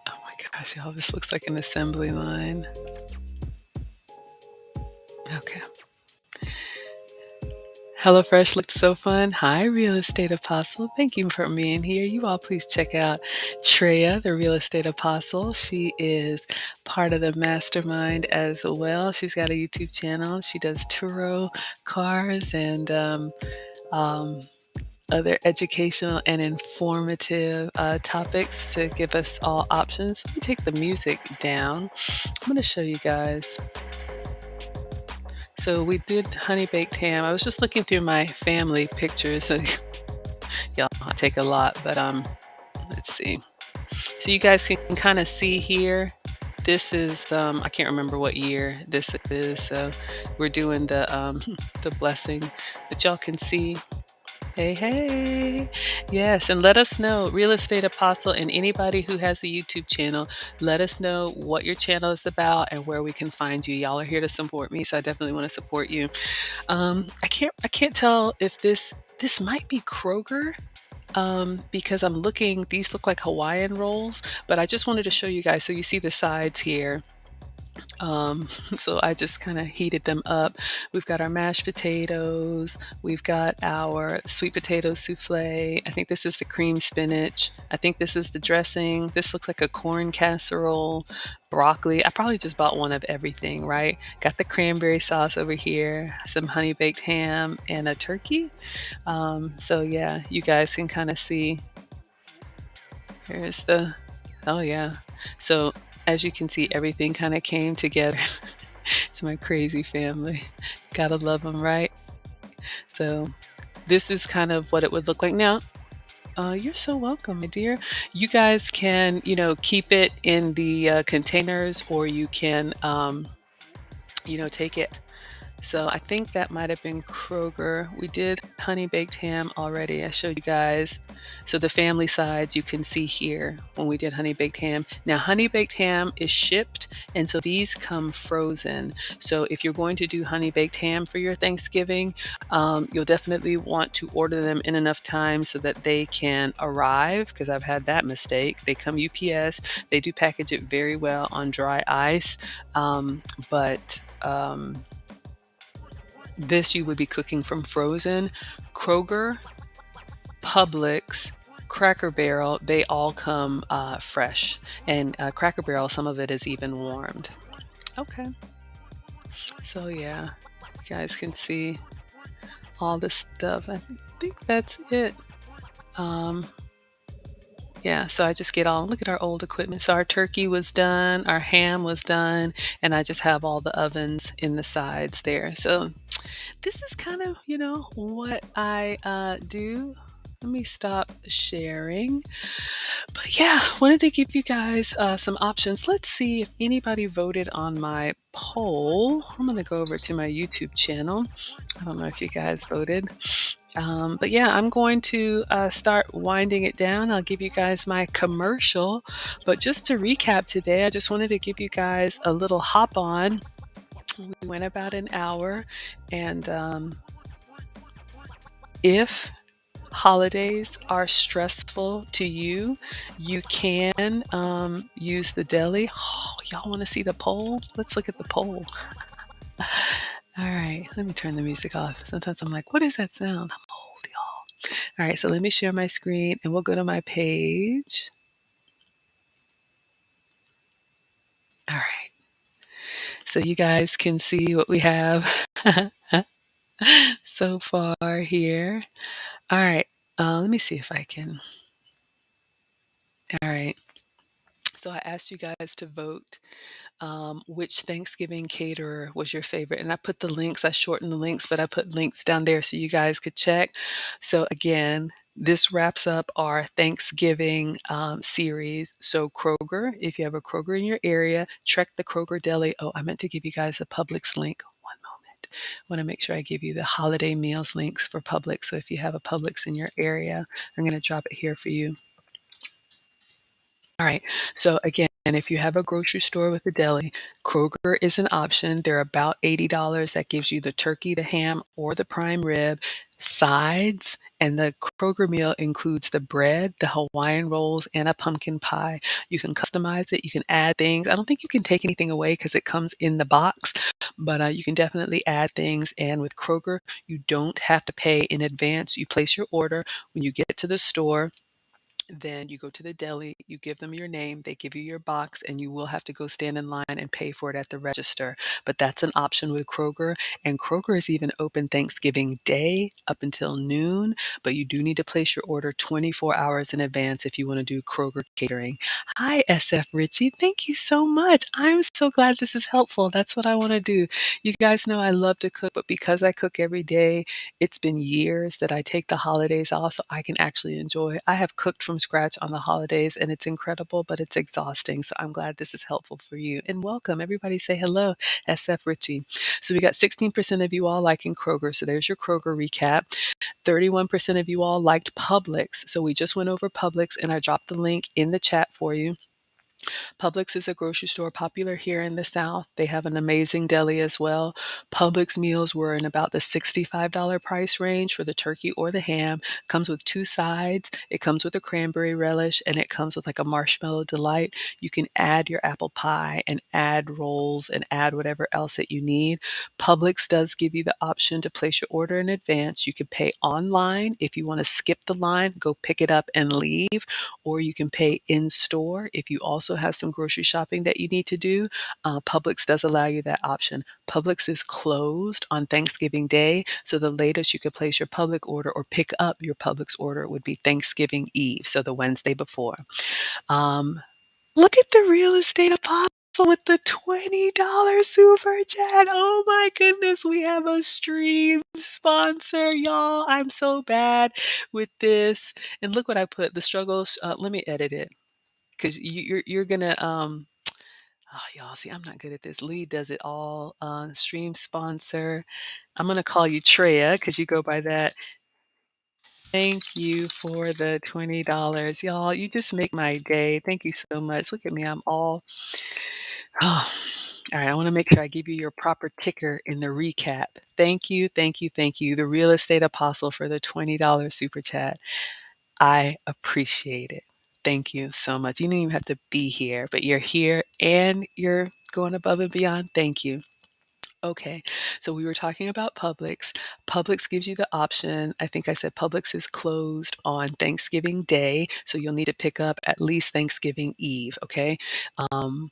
Oh my gosh, y'all, this looks like an assembly line. Okay. HelloFresh looked so fun. Hi, Real Estate Apostle. Thank you for being here. You all please check out Treya, the Real Estate Apostle. She is part of the mastermind as well. She's got a YouTube channel. She does Turo cars and other educational and informative topics to give us all options. Let me take the music down. I'm going to show you guys. So we did honey baked ham. I was just looking through my family pictures. So y'all, I take a lot, but let's see. So you guys can kind of see here. This is I can't remember what year this is. So we're doing the the blessing, but y'all can see Hey, hey. Yes, and let us know, Real Estate Apostle, and anybody who has a YouTube channel, let us know what your channel is about and where we can find you. Y'all are here to support me, so I definitely want to support you. I can't tell if this might be Kroger, because I'm looking, these look like Hawaiian rolls, but I just wanted to show you guys. So you see the sides here. So I just kind of heated them up. We've got our mashed potatoes. We've got our sweet potato souffle. I think this is the cream spinach. I think this is the dressing. This looks like a corn casserole, broccoli. I probably just bought one of everything, right? Got the cranberry sauce over here, some honey baked ham, and a turkey. So yeah, you guys can kind of see. Here's the, oh yeah. So as you can see, everything kind of came together. It's my crazy family. Gotta love them, right? So this is kind of what it would look like. Now, you're so welcome, my dear. You guys can, keep it in the containers, or you can, take it. So I think that might have been Kroger. We did honey baked ham already. I showed you guys. So the family sides you can see here when we did honey baked ham. Now honey baked ham is shipped, and so these come frozen. So if you're going to do honey baked ham for your Thanksgiving, you'll definitely want to order them in enough time so that they can arrive, because I've had that mistake. They come UPS. They do package it very well on dry ice, but this you would be cooking from frozen. Kroger, Publix, Cracker Barrel, they all come fresh. And Cracker Barrel, some of it is even warmed. Okay. So yeah, you guys can see all this stuff. I think that's it. Um, yeah, so I just get all, look at our old equipment. So our turkey was done, our ham was done, and I just have all the ovens in the sides there. So this is kind of, what I do. Let me stop sharing. But yeah, wanted to give you guys some options. Let's see if anybody voted on my poll. I'm going to go over to my YouTube channel. I don't know if you guys voted. But yeah, I'm going to start winding it down. I'll give you guys my commercial. But just to recap today, I just wanted to give you guys a little hop on. We went about an hour, and if holidays are stressful to you, you can use the deli. Oh, y'all want to see the poll? Let's look at the poll. All right, let me turn the music off. Sometimes I'm like, what is that sound? I'm old, y'all. All right, so let me share my screen and we'll go to my page. All right, so you guys can see what we have so far here. All right, let me see if I can. All right, so I asked you guys to vote which Thanksgiving caterer was your favorite. And I put the links, I shortened the links, but I put links down there so you guys could check. So again, this wraps up our Thanksgiving series. So Kroger, if you have a Kroger in your area, check the Kroger Deli. Oh, I meant to give you guys a Publix link. One moment. I want to make sure I give you the holiday meals links for Publix. So if you have a Publix in your area, I'm going to drop it here for you. All right. So again, if you have a grocery store with a deli, Kroger is an option. They're about $80. That gives you the turkey, the ham, or the prime rib, sides, and the Kroger meal includes the bread, the Hawaiian rolls, and a pumpkin pie. You can customize it. You can add things. I don't think you can take anything away because it comes in the box, but you can definitely add things. And with Kroger, you don't have to pay in advance. You place your order when you get to the store. Then you go to the deli, you give them your name, they give you your box, and you will have to go stand in line and pay for it at the register. But that's an option with Kroger. And Kroger is even open Thanksgiving Day up until noon. But you do need to place your order 24 hours in advance if you want to do Kroger catering. Hi, SF Richie. Thank you so much. I'm so glad this is helpful. That's what I want to do. You guys know I love to cook, but because I cook every day, it's been years that I take the holidays off so I can actually enjoy. I have cooked from scratch on the holidays, and it's incredible, but it's exhausting. So I'm glad this is helpful for you. And welcome. Everybody say hello, SF Richie. So we got 16% of you all liking Kroger. So there's your Kroger recap. 31% of you all liked Publix. So we just went over Publix, and I dropped the link in the chat for you. Publix is a grocery store popular here in the South. They have an amazing deli as well. Publix meals were in about the $65 price range for the turkey or the ham. Comes with two sides. It comes with a cranberry relish, and it comes with like a marshmallow delight. You can add your apple pie and add rolls and add whatever else that you need. Publix does give you the option to place your order in advance. You can pay online. If you want to skip the line, go pick it up and leave, or you can pay in store. If you also have some grocery shopping that you need to do, Publix does allow you that option. Publix is closed on Thanksgiving Day, so the latest you could place your Publix order or pick up your Publix order would be Thanksgiving Eve, so the Wednesday before. Um, Look at the real estate apostle with the $20 super chat. Oh my goodness, we have a stream sponsor, y'all. I'm so bad with this. And look what I put, the struggles. Let me edit it because you're gonna oh, y'all see, I'm not good at this. Lee does it all. Stream sponsor. I'm gonna call you Treya because you go by that. Thank you for the $20, y'all. You just make my day. Thank you so much. Look at me. I'm all oh, all right. I want to make sure I give you your proper ticker in the recap. Thank you, thank you, thank you. The real estate apostle for the $20 super chat. I appreciate it. Thank you so much. You didn't even have to be here, but you're here and you're going above and beyond. Thank you. Okay, so we were talking about Publix. Publix gives you the option. I think I said Publix is closed on Thanksgiving Day, so you'll need to pick up at least Thanksgiving Eve. Okay. Um,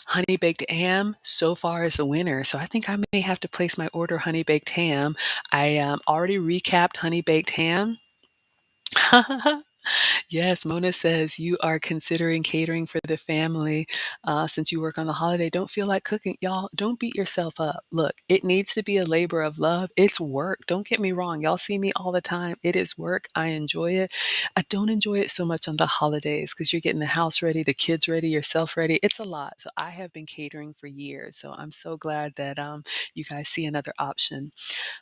Honey baked ham so far is the winner. So I think I may have to place my order honey baked ham. I already recapped honey baked ham. Yes, Mona says you are considering catering for the family since you work on the holiday. Don't feel like cooking. Y'all, don't beat yourself up. Look, it needs to be a labor of love. It's work. Don't get me wrong. Y'all see me all the time. It is work. I enjoy it. I don't enjoy it so much on the holidays because you're getting the house ready, the kids ready, yourself ready. It's a lot. So I have been catering for years. So I'm so glad that you guys see another option.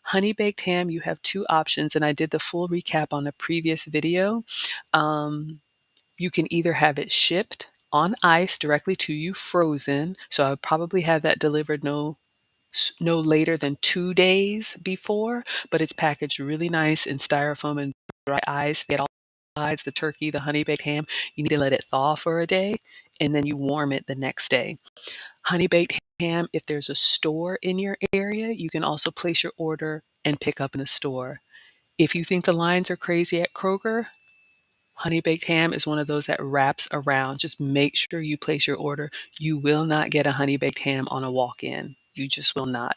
Honey baked ham, you have two options, and I did the full recap on a previous video. Um, you can either have it shipped on ice directly to you frozen. So I would probably have that delivered no later than 2 days before, but it's packaged really nice in styrofoam and dry ice. Get all sides, the turkey, the honey baked ham. You need to let it thaw for a day, and then you warm it the next day. Honey baked ham, if there's a store in your area, you can also place your order and pick up in the store. If you think the lines are crazy at Kroger, honey baked ham is one of those that wraps around. Just make sure you place your order. You will not get a honey baked ham on a walk in. You just will not.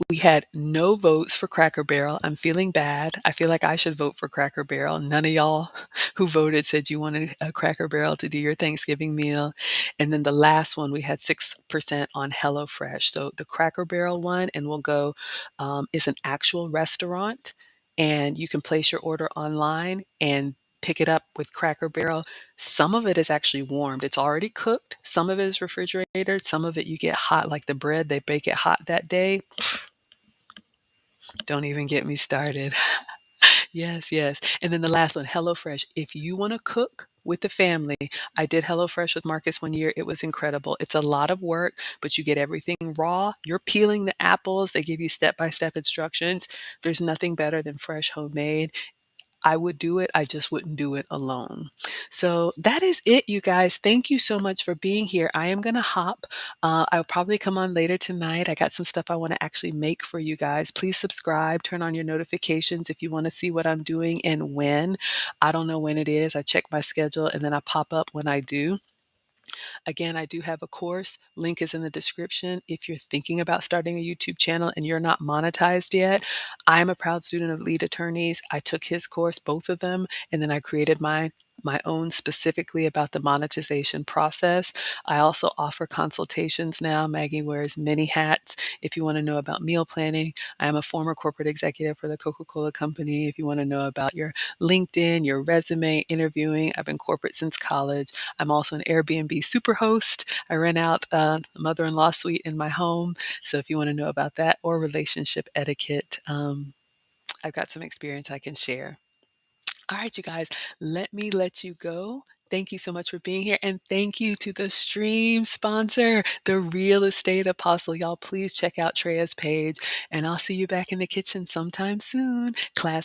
We had no votes for Cracker Barrel. I'm feeling bad. I feel like I should vote for Cracker Barrel. None of y'all who voted said you wanted a Cracker Barrel to do your Thanksgiving meal. And then the last one, we had 6% on HelloFresh. So the Cracker Barrel one, and we'll go, is an actual restaurant. And you can place your order online and pick it up with Cracker Barrel. Some of it is actually warmed. It's already cooked. Some of it is refrigerated. Some of it you get hot, like the bread, they bake it hot that day. Don't even get me started. Yes, yes. And then the last one, HelloFresh. If you want to cook with the family, I did HelloFresh with Marcus one year. It was incredible. It's a lot of work, but you get everything raw. You're peeling the apples. They give you step-by-step instructions. There's nothing better than fresh homemade. I would do it. I just wouldn't do it alone. So that is it, you guys. Thank you so much for being here. I am going to hop. I'll probably come on later tonight. I got some stuff I want to actually make for you guys. Please subscribe, turn on your notifications if you want to see what I'm doing and when. I don't know when it is. I check my schedule and then I pop up when I do. Again, I do have a course. Link is in the description. If you're thinking about starting a YouTube channel and you're not monetized yet, I'm a proud student of Lead Attorneys. I took his course, both of them, and then I created mine. my own specifically about the monetization process. I also offer consultations now. Maggie wears many hats. If you want to know about meal planning, I am a former corporate executive for the Coca-Cola Company. If you want to know about your LinkedIn, your resume, interviewing, I've been corporate since college. I'm also an Airbnb superhost. I rent out a mother-in-law suite in my home. So if you want to know about that or relationship etiquette, I've got some experience I can share. All right, you guys, let me let you go. Thank you so much for being here. And thank you to the stream sponsor, the Real Estate Apostle. Y'all, please check out Treya's page, and I'll see you back in the kitchen sometime soon. Class